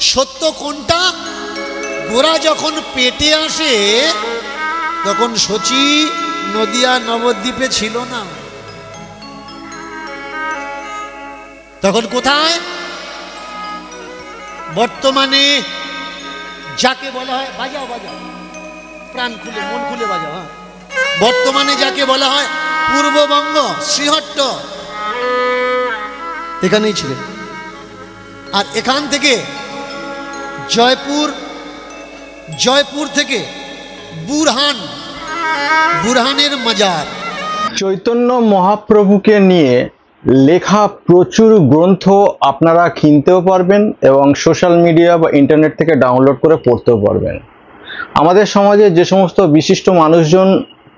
সত্য কোনটা? গোরা যখন পেটে আসে তখন শচী নদিয়া নবদ্বীপে ছিল না, তখন কোথায়? বর্তমানে যাকে বলা হয়, বাজাও বাজাও, প্রাণ খুলে মন খুলে বাজাও, বর্তমানে যাকে বলা হয় পূর্ববঙ্গ, শ্রীহট্ট, এখানেই ছিলেন। আর এখান থেকে জয়পুর থেকে বুরহানের মাজার। চৈতন্য মহাপ্রভুকে নিয়ে লেখা প্রচুর গ্রন্থ আপনারা কিনতেও পারবেন এবং সোশ্যাল মিডিয়া বা ইন্টারনেট থেকে ডাউনলোড করে পড়তেও পারবেন। আমাদের সমাজে যে সমস্ত বিশিষ্ট মানুষজন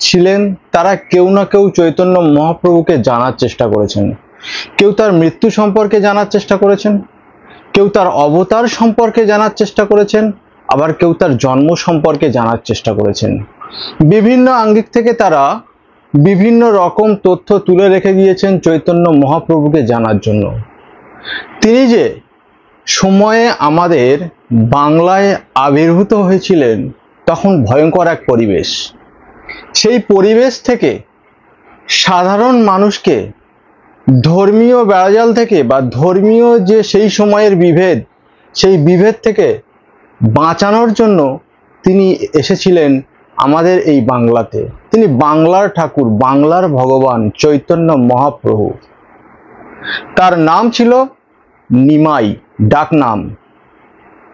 ছিলেন তারা কেউ না কেউ চৈতন্য মহাপ্রভুকে জানার চেষ্টা করেছেন। কেউ তার মৃত্যু সম্পর্কে জানার চেষ্টা করেছেন, কেউ তার অবতার সম্পর্কে জানার চেষ্টা করেছেন, আবার কেউ তার জন্ম সম্পর্কে জানার চেষ্টা করেছেন। বিভিন্ন আঙ্গিক থেকে তারা বিভিন্ন রকম তথ্য তুলে রেখে গিয়েছেন চৈতন্য মহাপ্রভুকে জানার জন্য। তিনি যে সময়ে আমাদের বাংলায় আবির্ভূত হয়েছিলেন তখন ভয়ঙ্কর এক পরিবেশ। সেই পরিবেশ থেকে সাধারণ মানুষকে ধর্মীয় বেড়াজাল থেকে বা ধর্মীয় যে সেই সময়ের বিভেদ, সেই বিভেদ থেকে বাঁচানোর জন্য তিনি এসেছিলেন আমাদের এই বাংলাতে। তিনি বাংলার ঠাকুর, বাংলার ভগবান চৈতন্য মহাপ্রভু। তার নাম ছিল নিমাই, ডাক নাম।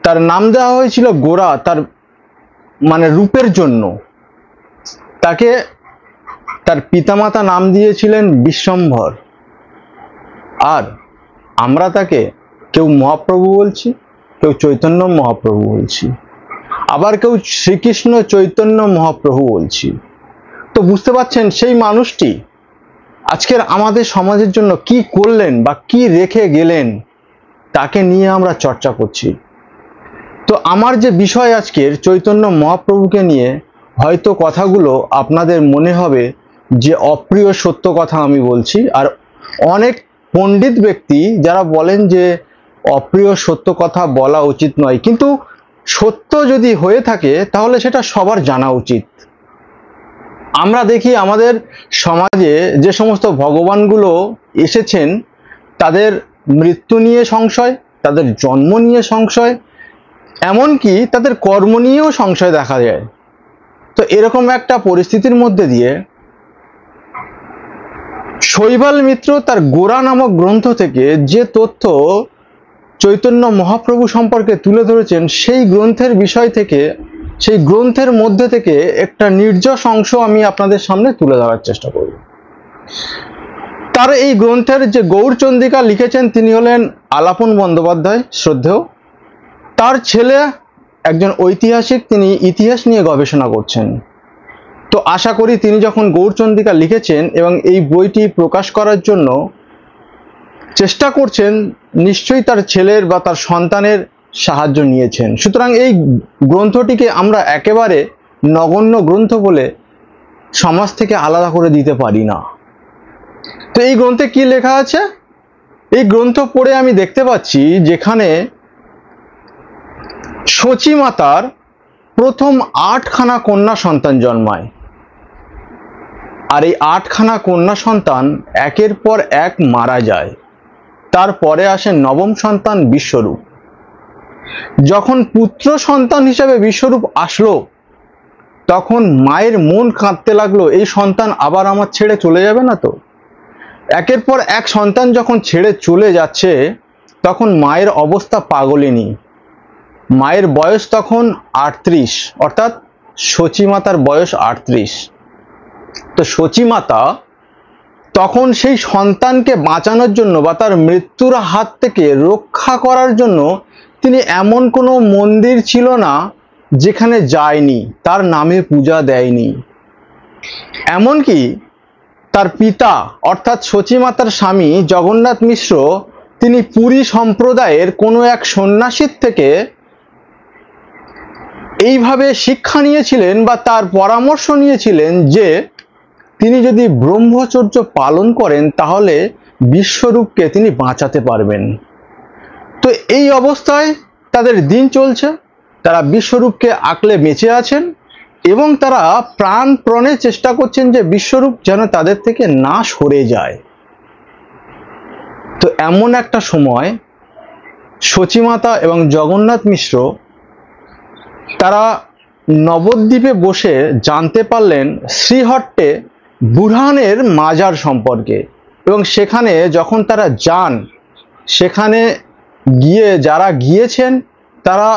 তার নাম দেওয়া হয়েছিল গোরা, তার মানে রূপের জন্য। তাকে তার পিতামাতা নাম দিয়েছিলেন বিশ্বম্ভর। আর আমরা তাকে কেউ মহাপ্রভু বলছি, কেউ চৈতন্য মহাপ্রভু বলছি, আবার কেউ শ্রীকৃষ্ণ চৈতন্য মহাপ্রভু বলছি। তো বুঝতে পারছেন সেই মানুষটি আজকের আমাদের সমাজের জন্য কি করলেন বা কি রেখে গেলেন, তাকে নিয়ে আমরা চর্চা করছি। তো আমার যে বিষয় আজকের চৈতন্য মহাপ্রভুকে নিয়ে, হয়তো কথাগুলো আপনাদের মনে হবে যে অপ্রিয় সত্য কথা আমি বলছি। আর অনেক পণ্ডিত ব্যক্তি যারা বলেন যে অপ্রিয় সত্য কথা বলা উচিত নয়, কিন্তু সত্য যদি হয়ে থাকে তাহলে সেটা সবার জানা উচিত। আমরা দেখি আমাদের সমাজে যে সমস্ত ভগবানগুলো এসেছেন তাদের মৃত্যু নিয়ে সংশয়, তাদের জন্ম নিয়ে সংশয়, এমনকি তাদের কর্ম নিয়েও সংশয় দেখা যায়। তো এরকম একটা পরিস্থিতির মধ্যে দিয়ে শৈবাল মিত্র তার গোরা নামক গ্রন্থ থেকে যে তথ্য চৈতন্য মহাপ্রভু সম্পর্কে তুলে ধরেছেন, সেই গ্রন্থের বিষয় থেকে, সেই গ্রন্থের মধ্যে থেকে একটা নির্যশ অংশ আমি আপনাদের সামনে তুলে ধরার চেষ্টা করব। তার এই গ্রন্থের যে গৌরচন্দ্রিকা লিখেছেন তিনি হলেন আলাপন বন্দ্যোপাধ্যায়, শ্রদ্ধেয়। তার ছেলে একজন ঐতিহাসিক, তিনি ইতিহাস নিয়ে গবেষণা করছেন। তো আশা করি তিনি যখন গৌরচন্দ্রিকা লিখেছেন এবং এই বইটি প্রকাশ করার জন্য চেষ্টা করছেন, নিশ্চয়ই তার ছেলের বা তার সন্তানের সাহায্য নিয়েছেন। সুতরাং এই গ্রন্থটিকে আমরা একেবারে নগণ্য গ্রন্থ বলে সমাজ থেকে আলাদা করে দিতে পারি না। তো এই গ্রন্থে কি লেখা আছে? এই গ্রন্থ পড়ে আমি দেখতে পাচ্ছি যেখানে শচী মাতার প্রথম 8খানা কন্যা সন্তান জন্মায়, আর এই 8খানা কন্যা সন্তান একের পর এক মারা যায়। তারপরে আসে নবম সন্তান বিশ্বরূপ। যখন পুত্র সন্তান হিসেবে বিশ্বরূপ আসলো তখন মায়ের মন কাঁদতে লাগলো, এই সন্তান আবার আমার ছেড়ে চলে যাবে না তো। একের পর এক সন্তান যখন ছেড়ে চলে যাচ্ছে তখন মায়ের অবস্থা পাগলিনী। মায়ের বয়স তখন 38, অর্থাৎ শচী মাতার বয়স 38। তো শচী মাতা তখন সেই সন্তানকে বাঁচানোর জন্য বা তার মৃত্যুর হাত থেকে রক্ষা করার জন্য তিনি এমন কোনো মন্দির ছিল না যেখানে যায়নি, তার নামে পূজা দেয়নি। এমনকি তার পিতা অর্থাৎ শচী মাতার স্বামী জগন্নাথ মিশ্র, তিনি পুরী সম্প্রদায়ের কোনো এক সন্ন্যাসীর থেকে এইভাবে শিক্ষা নিয়েছিলেন বা তার পরামর্শ নিয়েছিলেন যে তিনি যদি ব্রহ্মচর্য পালন করেন তাহলে বিশ্বরূপকে তিনি বাঁচাতে পারবেন। তো এই অবস্থায় তাদের দিন চলছে, তারা বিশ্বরূপকে আঁকলে বেঁচে আছেন এবং তারা প্রাণপণে চেষ্টা করছেন যে বিশ্বরূপ যেন তাদের থেকে না সরে যায়। তো এমন একটা সময় সচিমাতা এবং জগন্নাথ মিশ্র তারা নবদ্বীপে বসে জানতে পারলেন শ্রীহট্টে বুরহানের মাজার সম্পর্কে, এবং সেখানে যখন তারা যান, সেখানে গিয়ে যারা গিয়েছেন তারা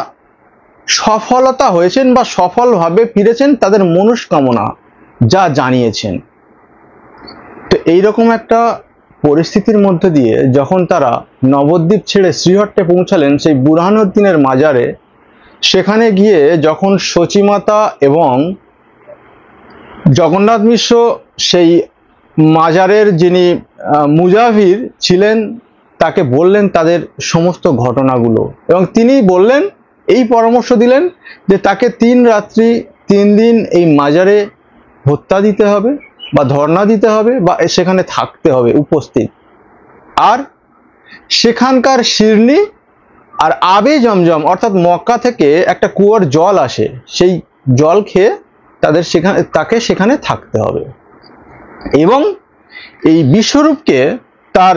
সফলতা হয়েছেন বা সফলভাবে ফিরেছেন তাদের মনস্কামনা যা জানিয়েছেন। তো এইরকম একটা পরিস্থিতির মধ্যে দিয়ে যখন তারা নবদ্বীপ ছেড়ে শ্রীহট্টে পৌঁছালেন সেই বুরহানুদ্দিনের মাজারে, সেখানে গিয়ে যখন সচিমাতা এবং জগন্নাথ মিশ্র সেই মাজারের যিনি মুজাহির ছিলেন তাকে বললেন তাদের সমস্ত ঘটনাগুলো, এবং তিনি বললেন, এই পরামর্শ দিলেন যে তাকে 3 রাত্রি 3 দিন এই মাজারে হত্যা দিতে হবে বা ধর্ণা দিতে হবে বা সেখানে থাকতে হবে উপস্থিত, আর সেখানকার শিরনি আর আবে জমজম অর্থাৎ মক্কা থেকে একটা কুয়োর জল আসে, সেই জল খেয়ে তাকে সেখানে থাকতে হবে। এবং এই বিশ্বরূপকে তার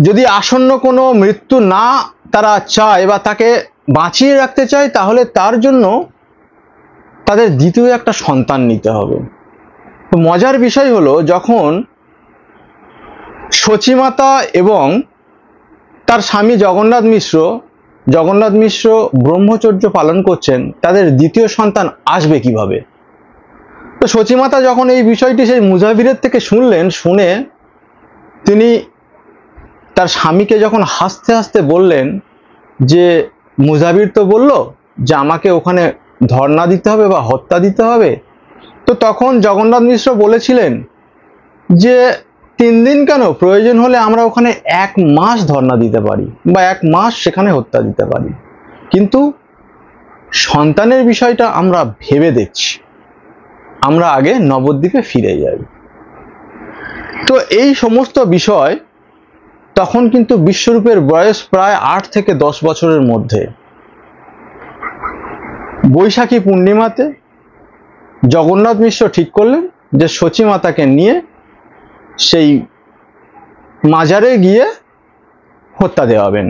যদি আসন্ন কোনো মৃত্যু না তারা চায় বা তাকে বাঁচিয়ে রাখতে চায়, তাহলে তার জন্য তাদের দ্বিতীয় একটা সন্তান নিতে হবে। তো মজার বিষয় হলো, যখন সচিমাতা এবং তার স্বামী জগন্নাথ মিশ্র ব্রহ্মচর্য পালন করছেন, তাদের দ্বিতীয় সন্তান আসবে কিভাবে? তো সচিমাতা যখন এই বিষয়টি সেই মুজাহিরের থেকে শুনলেন, শুনে তিনি তার স্বামীকে যখন হাসতে হাসতে বললেন যে মুজাহির তো বলল যে আমাকে ওখানে ধর্ণা দিতে হবে বা হত্যা দিতে হবে, তো তখন জগন্নাথ মিশ্র বলেছিলেন যে 3 দিন কেন, প্রয়োজন হলে আমরা ওখানে 1 মাস ধর্ণা দিতে পারি বা 1 মাস সেখানে হত্যা দিতে পারি, কিন্তু সন্তানের বিষয়টা আমরা ভেবে দেখছি, আমরা আগে নবদ্বীপে ফিরে যাই। তো এই সমস্ত বিষয় তখন কিন্তু বিশ্বরূপের বয়স প্রায় 8 থেকে 10 বছরের মধ্যে। বৈশাখী পূর্ণিমাতে জগন্নাথ মিশ্র ঠিক করলেন যে সচিমাতাকে নিয়ে সেই মাজারে গিয়ে হত্যা দেওয়াবেন,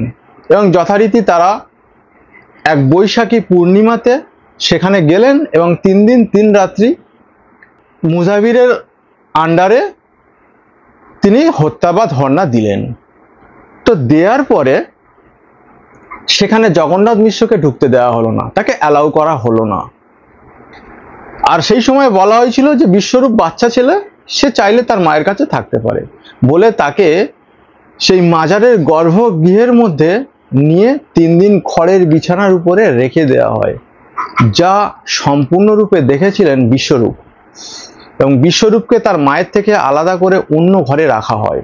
এবং যথারীতি তারা এক বৈশাখী পূর্ণিমাতে সেখানে গেলেন এবং 3 দিন 3 রাত্রি মুজাহিরের আন্ডারে তিনি হত্যা বা ধর্ণা দিলেন। তো দেওয়ার পরে সেখানে জগন্নাথ মিশ্রকে ঢুকতে দেওয়া হলো না, তাকে অ্যালাউ করা হলো না। আর সেই সময় বলা হয়েছিল যে বিশ্বরূপ বাচ্চা ছেলে, সে চাইলে তার মায়ের কাছে থাকতে পারে বলে তাকে সেই মাজারের গর্ভগৃহের মধ্যে নিয়ে 3 দিন খড়ের বিছানার উপরে রেখে দেওয়া হয়, যা সম্পূর্ণরূপে দেখেছিলেন বিশ্বরূপ, এবং বিশ্বরূপকে তার মায়ের থেকে আলাদা করে অন্য ঘরে রাখা হয়।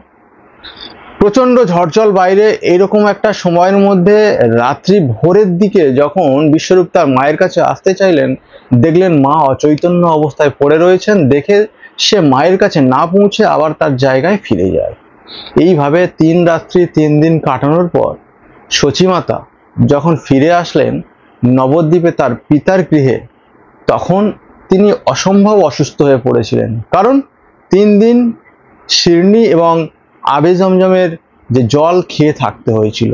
প্রচণ্ড ঝড়জল বাইরে, এরকম একটা সময়ের মধ্যে রাত্রি ভোরের দিকে যখন বিশ্বরূপ তার মায়ের কাছে আসতে চাইলেন, দেখলেন মা অচৈতন্য অবস্থায় পড়ে রয়েছেন, দেখে সে মায়ের কাছে না পৌঁছে আবার তার জায়গায় ফিরে যায়। এইভাবে 3 রাত্রি 3 দিন কাটানোর পর সচিমাতা যখন ফিরে আসলেন নবদ্বীপে তার পিতার গৃহে, তখন তিনি অসম্ভব অসুস্থ হয়ে পড়েছিলেন, কারণ 3 দিন শিরনি এবং আবে জমজমের যে জল খেয়ে থাকতে হয়েছিল,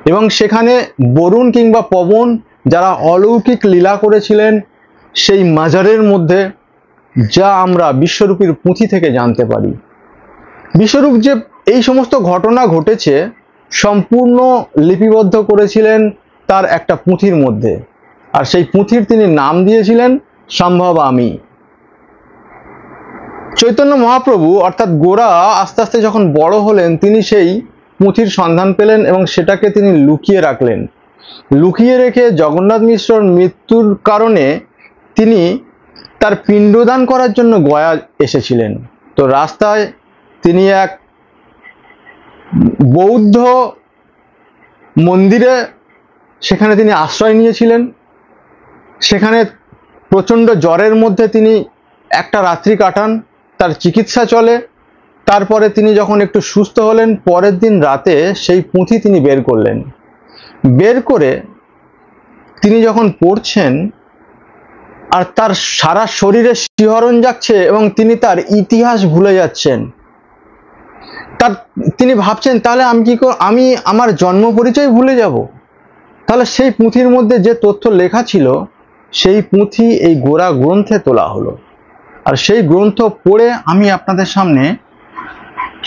এবং সেখানে বরুণ কিংবা পবন যারা অলৌকিক লীলা করেছিলেন সেই মাজারের মধ্যে, যা আমরা বিশ্বরূপীর পুঁথি থেকে জানতে পারি। বিশ্বরূপ যে এই সমস্ত ঘটনা ঘটেছে সম্পূর্ণ লিপিবদ্ধ করেছিলেন তার একটা পুঁথির মধ্যে, আর সেই পুঁথির তিনি নাম দিয়েছিলেন সম্ভবামি। চৈতন্য মহাপ্রভু অর্থাৎ গোরা আস্তে আস্তে যখন বড় হলেন, তিনি সেই পুঁথির সন্ধান পেলেন এবং সেটাকে তিনি লুকিয়ে রাখলেন। লুকিয়ে রেখে জগন্নাথ মিশ্রর মৃত্যুর কারণে তিনি তার পিণ্ডদান করার জন্য গয়া এসেছিলেন। তো রাস্তায় তিনি এক বৌদ্ধ মন্দিরে সেখানে তিনি আশ্রয় নিয়েছিলেন। সেখানে প্রচণ্ড জ্বরের মধ্যে তিনি একটা রাত্রি কাটান, তার চিকিৎসা চলে। তারপরে তিনি যখন একটু সুস্থ হলেন, পরের দিন রাতে সেই পুঁথি তিনি বের করলেন। বের করে তিনি যখন পড়ছেন আর তার সারা শরীরে শিহরণ যাচ্ছে এবং তিনি তার ইতিহাস ভুলে যাচ্ছেন, তিনি ভাবছেন তাহলে আমি আমার জন্ম পরিচয় ভুলে যাব। তাহলে সেই পুঁথির মধ্যে যে তথ্য লেখা ছিল সেই পুঁথি এই গোরা গ্রন্থে তোলা হলো। আর সেই গ্রন্থ পড়ে আমি আপনাদের সামনে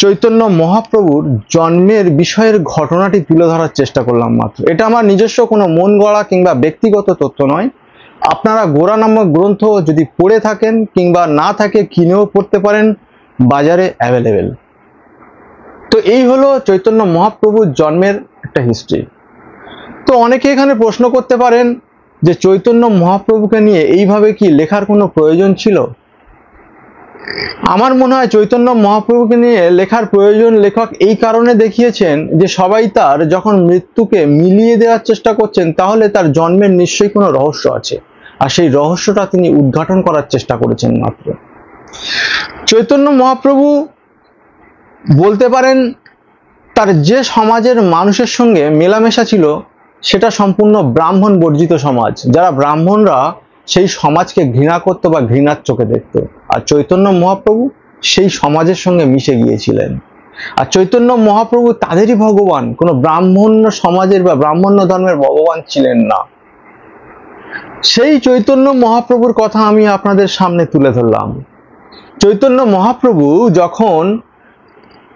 চৈতন্য মহাপ্রভুর জন্মের বিষয়ের ঘটনাটি তুলে ধরার চেষ্টা করলাম মাত্র। এটা আমার নিজস্ব কোনো মন গড়া কিংবা ব্যক্তিগত তথ্য নয়। আপনারা গোরা নামক গ্রন্থ যদি পড়ে থাকেন কিংবা না থাকে কিনেও পড়তে পারেন, বাজারে অ্যাভেলেবেল। তো এই হলো চৈতন্য মহাপ্রভুর জন্মের একটা হিস্ট্রি। তো অনেকে এখানে প্রশ্ন করতে পারেন যে চৈতন্য মহাপ্রভুকে নিয়ে এইভাবে কি লেখার কোনো প্রয়োজন ছিল? আমার মনে হয় চৈতন্য মহাপ্রভুকে নিয়ে লেখার প্রয়োজন লেখক এই কারণে দেখিয়েছেন যে সবাই তার যখন মৃত্যুকে মিলিয়ে দেওয়ার চেষ্টা করছেন তাহলে তার জন্মের নিশ্চয়ই কোনো রহস্য আছে, আর সেই রহস্যটা তিনি উদ্ঘাটন করার চেষ্টা করেছেন মাত্র। চৈতন্য মহাপ্রভু বলতে পারেন তার যে সমাজের মানুষের সঙ্গে মেলামেশা ছিল সেটা সম্পূর্ণ ব্রাহ্মণ বর্জিত সমাজ, যারা ব্রাহ্মণরা সেই সমাজকে ঘৃণা করত বা ঘৃণার চোখে দেখত। আর চৈতন্য মহাপ্রভু সেই সমাজের সঙ্গে মিশে গিয়েছিলেন। আর চৈতন্য মহাপ্রভু তাদেরই ভগবান, কোনো ব্রাহ্মণ্য সমাজের বা ব্রাহ্মণ্য ধর্মের ভগবান ছিলেন না। সেই চৈতন্য মহাপ্রভুর কথা আমি আপনাদের সামনে তুলে ধরলাম। চৈতন্য মহাপ্রভু যখন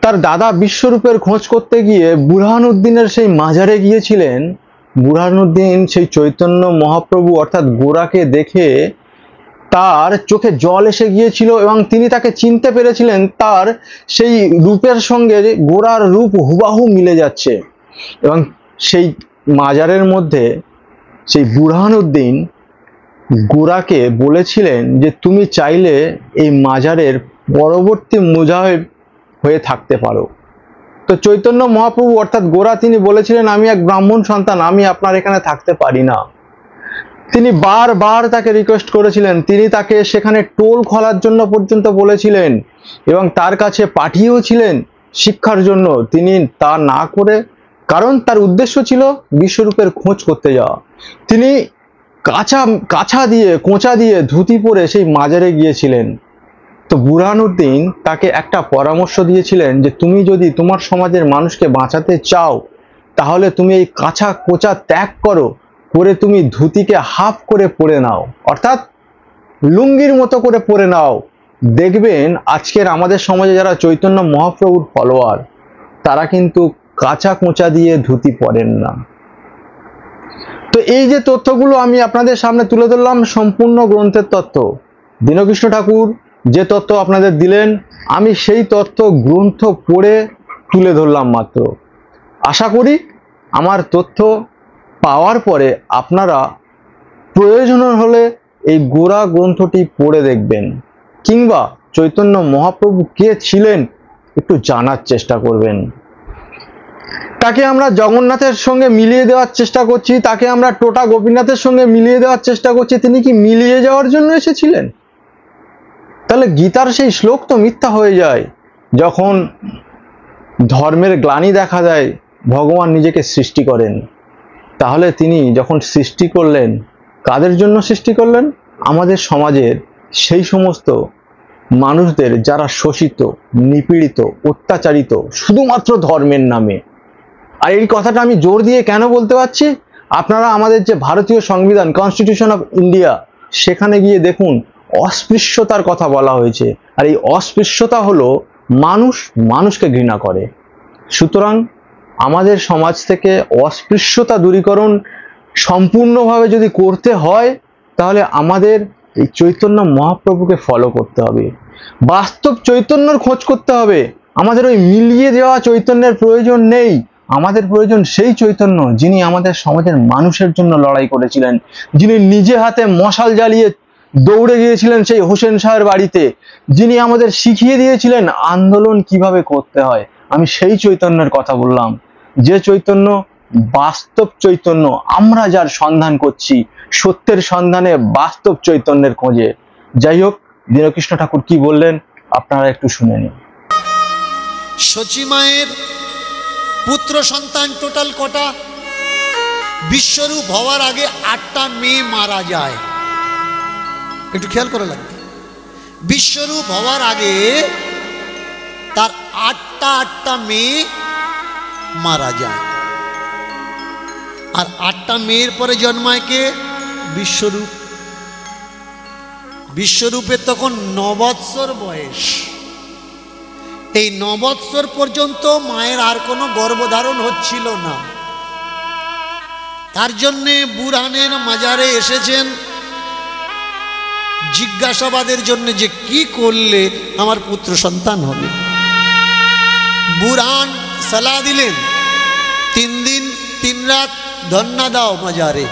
তার দাদা বিশ্বরূপের খোঁজ করতে গিয়ে বুরহানুদ্দিনের সেই মাজারে গিয়েছিলেন, বুরহানুদ্দিন সেই চৈতন্য মহাপ্রভু অর্থাৎ গোরাকে দেখে তার চোখে জল এসে গিয়েছিল এবং তিনি তাকে চিনতে পেরেছিলেন। তার সেই রূপের সঙ্গে গোরার রূপ হুবাহু মিলে যাচ্ছে এবং সেই মাজারের মধ্যে সেই বুরহানুদ্দিন গোরাকে বলেছিলেন যে তুমি চাইলে এই মাজারের পরবর্তী মুজাহিদ হয়ে থাকতে পারো। তো চৈতন্য মহাপ্রভু অর্থাৎ গোরা তিনি বলেছিলেন আমি এক ব্রাহ্মণ সন্তান, আমি আপনার এখানে থাকতে পারি না। তিনি বারবার তাকে রিকোয়েস্ট করেছিলেন, তিনি তাকে সেখানে টোল খোলার জন্য পর্যন্ত বলেছিলেন এবং তার কাছে পাঠিয়েও ছিলেন শিক্ষার জন্য। তিনি তা না করে, কারণ তার উদ্দেশ্য ছিল বিশ্বরূপের খোঁজ করতে যাওয়া, তিনি কোঁচা দিয়ে ধুতি পরে সেই মাজারে গিয়েছিলেন। তো বুরহানুদ্দিন তাকে একটা পরামর্শ দিয়েছিলেন যে তুমি যদি তোমার সমাজের মানুষকে বাঁচাতে চাও তাহলে তুমি এই কোঁচা ত্যাগ করে তুমি ধুতিকে হাফ করে পরে নাও, অর্থাৎ লুঙ্গির মতো করে পরে নাও। দেখবেন আজকের আমাদের সমাজে যারা চৈতন্য মহাপ্রভুর ফলোয়ার তারা কিন্তু কোঁচা দিয়ে ধুতি পরেন না। তো এই যে তথ্যগুলো আমি আপনাদের সামনে তুলে ধরলাম সম্পূর্ণ গ্রন্থের তথ্য। দীনকৃষ্ণ ঠাকুর যে তথ্য আপনাদের দিলেন আমি সেই তথ্য গ্রন্থ পড়ে তুলে ধরলাম মাত্র। আশা করি আমার তথ্য পাওয়ার পরে আপনারা প্রয়োজন হলে এই গোরা গ্রন্থটি পড়ে দেখবেন কিংবা চৈতন্য মহাপ্রভু কে ছিলেন একটু জানার চেষ্টা করবেন। তাকে আমরা জগন্নাথের সঙ্গে মিলিয়ে দেওয়ার চেষ্টা করছি, তাকে আমরা টোটা গোপীনাথের সঙ্গে মিলিয়ে দেওয়ার চেষ্টা করছি। তিনি কি মিলিয়ে যাওয়ার জন্য এসেছিলেন? তাহলে গীতার সেই শ্লোক তো মিথ্যা হয়ে যায়। যখন ধর্মের গ্লানি দেখা দেয় ভগবান নিজেকে সৃষ্টি করেন, তাহলে তিনি যখন সৃষ্টি করলেন কাদের জন্য সৃষ্টি করলেন? আমাদের সমাজের সেই সমস্ত মানুষদের যারা শোষিত, নিপীড়িত, অত্যাচারিত শুধুমাত্র ধর্মের নামে। আর এই কথাটা আমি জোর দিয়ে কেন বলতে পারছি? আপনারা আমাদের যে ভারতীয় সংবিধান কনস্টিটিউশন অফ ইন্ডিয়া সেখানে গিয়ে দেখুন অস্পৃশ্যতার কথা বলা হয়েছে। আর এই অস্পৃশ্যতা হলো মানুষকে ঘৃণা করে। সুতরাং আমাদের সমাজ থেকে অস্পৃশ্যতা দূরীকরণ সম্পূর্ণভাবে যদি করতে হয় তাহলে আমাদের এই চৈতন্য মহাপ্রভুকে ফলো করতে হবে, বাস্তব চৈতন্যর খোঁজ করতে হবে। আমাদের ওই মিলিয়ে দেওয়া চৈতন্যের প্রয়োজন নেই। আমাদের প্রয়োজন সেই চৈতন্য যিনি আমাদের সমাজের মানুষের জন্য লড়াই করেছিলেন, যিনি নিজে হাতে মশাল জ্বালিয়ে দৌড়ে গিয়েছিলেন সেই হোসেন শাহের বাড়িতে, যিনি আমাদের শিখিয়ে দিয়েছিলেন আন্দোলন কিভাবে করতে হয়। আমি সেই চৈতন্যের কথা বললাম, যে চৈতন্য বাস্তব চৈতন্য, আমরা যার সন্ধান করছি সত্যের সন্ধানে, বাস্তব চৈতন্যের খোঁজে। যাই হোক, দীনকৃষ্ণ ঠাকুর কি বললেন আপনারা একটু শুনে নিন। সচী মায়ের পুত্র সন্তান টোটাল কটা? বিশ্বরূপ হওয়ার আগে 8টা মেয়ে মারা যায়। একটু খেয়াল করা লাগবে, বিশ্বরূপ হওয়ার আগে তার 8টা মেয়ে মারা যায়। আর 8টা মেয়ের পরে জন্মায় কে? বিশ্বরূপ। বিশ্বরূপের তখন 9 বৎসর বয়স। এই 9 বৎসর পর্যন্ত মায়ের আর কোনো গর্ভধারণ হচ্ছিল না। তার জন্যে বুরহানের মাজারে এসেছেন জিজ্ঞাসাবাদের জন্য যে কি করলে আমার পুত্র সন্তান হবে। বুরহান সালাহ দিলেন 3 দিন 3 রাত ধন্না দাও মাজারে,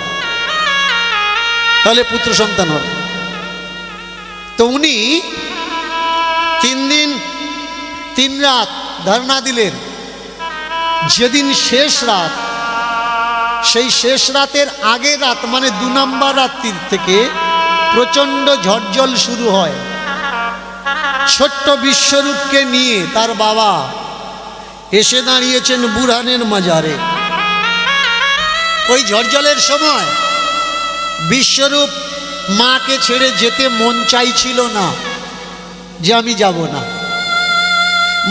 তাহলে পুত্র সন্তান হবে। তো উনি 3 দিন 3 রাত ধর্ণা দিলেন। যেদিন শেষ রাত, সেই শেষ রাতের আগের রাত মানে 2 নম্বর রাত্রির থেকে প্রচণ্ড ঝড়জল শুরু হয়। ছোট্ট বিশ্বরূপকে নিয়ে তার বাবা এসে দাঁড়িয়েছেন বুরহানের মাজারে। ওই ঝড়জলের সময় বিশ্বরূপ মাকে ছেড়ে যেতে মন চাইছিল না, যে আমি যাব না।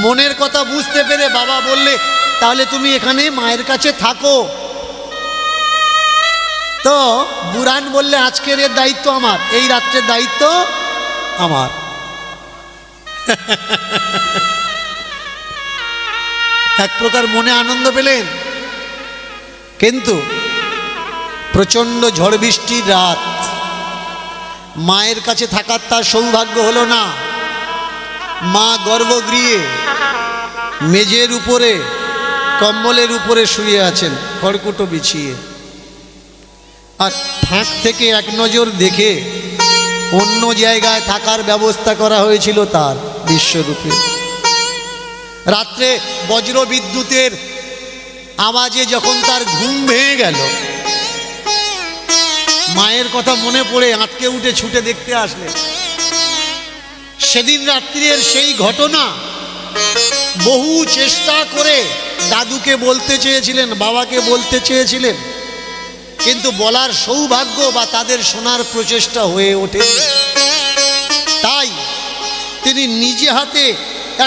মনের কথা বুঝতে পেরে বাবা বললে, তাহলে তুমি এখানে মায়ের কাছে থাকো। তো বুরহান বললে, আজকের এর দায়িত্ব আমার, এই রাত্রের দায়িত্ব আমার। এক প্রকার মনে আনন্দ পেলেন, কিন্তু প্রচণ্ড ঝড় বৃষ্টির রাত, মায়ের কাছে থাকার তার সৌভাগ্য হলো না। মা গর্ভগৃহে মেঝের উপরে কম্বলের উপরে শুয়ে আছেন খড়কুটো বিছিয়ে। আর ফাঁক থেকে এক নজর দেখে অন্য জায়গায় থাকার ব্যবস্থা করা হয়েছিল তার বিশ্বরূপে। রাত্রে বজ্র বিদ্যুতের আওয়াজে যখন তার ঘুম ভেঙে গেল, মায়ের কথা মনে পড়ে আঁতকে উঠে ছুটে দেখতে আসলেন। সেদিন রাত্রির সেই ঘটনা বহু চেষ্টা করে দাদুকে বলতে চেয়েছিলেন, বাবাকে বলতে চেয়েছিলেন, কিন্তু বলার সৌভাগ্য বা তাদের শোনার প্রচেষ্টা হয়ে ওঠেনি। তাই তিনি নিজে হাতে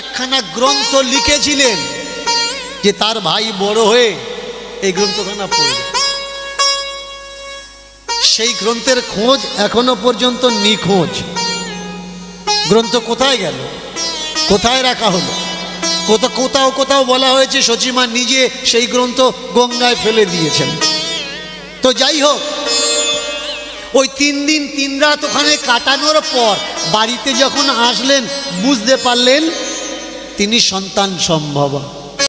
একখানা গ্রন্থ লিখেছিলেন যে তার ভাই বড় হয়ে এই গ্রন্থখানা পড়বে। সেই গ্রন্থের খোঁজ এখনো পর্যন্ত নিখোঁজ। গ্রন্থ কোথায় গেল, কোথায় রাখা হলো? কোথাও বলা হয়েছে সচিমা নিজে সেই গ্রন্থ গঙ্গায় ফেলে দিয়েছেন। তো যাই হোক, ওই 3 দিন 3 রাত ওখানে কাটানোর পর বাড়িতে যখন আসলেন, বুঝতে পারলেন তিনি সন্তান সম্ভবা।